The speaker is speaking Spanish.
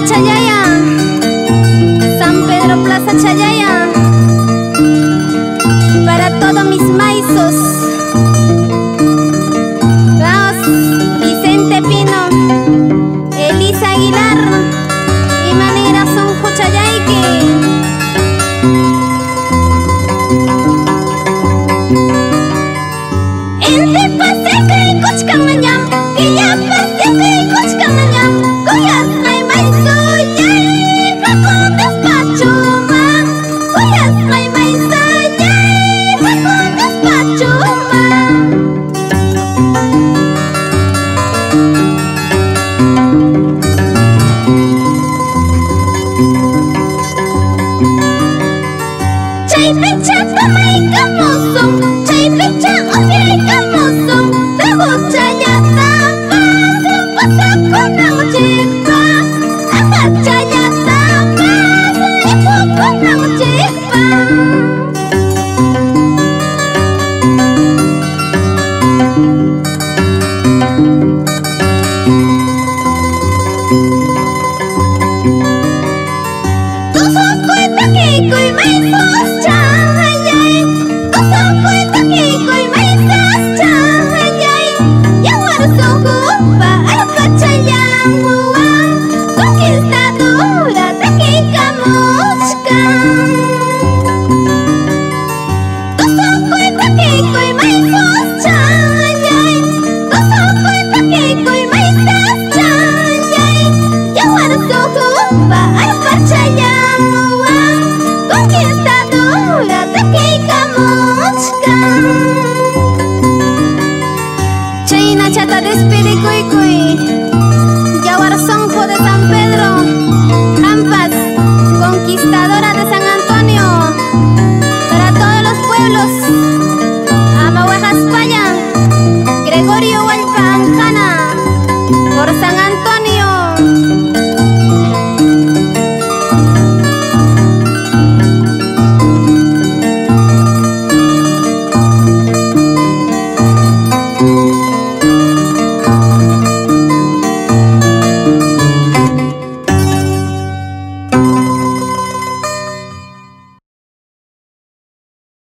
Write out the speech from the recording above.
Plaza Chayaya, San Pedro Plaza Chayaya, para todos mis maizos. Vamos, Vicente Pino, Elisa Aguilar y Manera Sonjo Chayayque. Ente pase kay kuchkamanyam, que ya pase kay kuchkamanyam, goyas may soyay, con despacho ma, goyas may soyay, con despacho ma. Chay pecha tamay kamosong, chay pecha oye kamosong, trago chayata paso pasa con amochepa, aka chayata paso lipo con amochepa. Tuso cuenta que coy maizos chayay, tuso cuenta que coy maizos chayay, yawar sojo pa alka chayamuwa, conquistadora de que camochca. Tuso cuenta que coy maizos chayay, tuso cuenta que coy maizos chayay, yawar sojo pa alka chayamuwa, conquistadora de que camochca. Chayna chata despide cuy cuy, Yawar Sonjo de San Pedro, Hampas, conquistadora de San Antonio, para todos los pueblos, Amahuajas Paya, Gregorio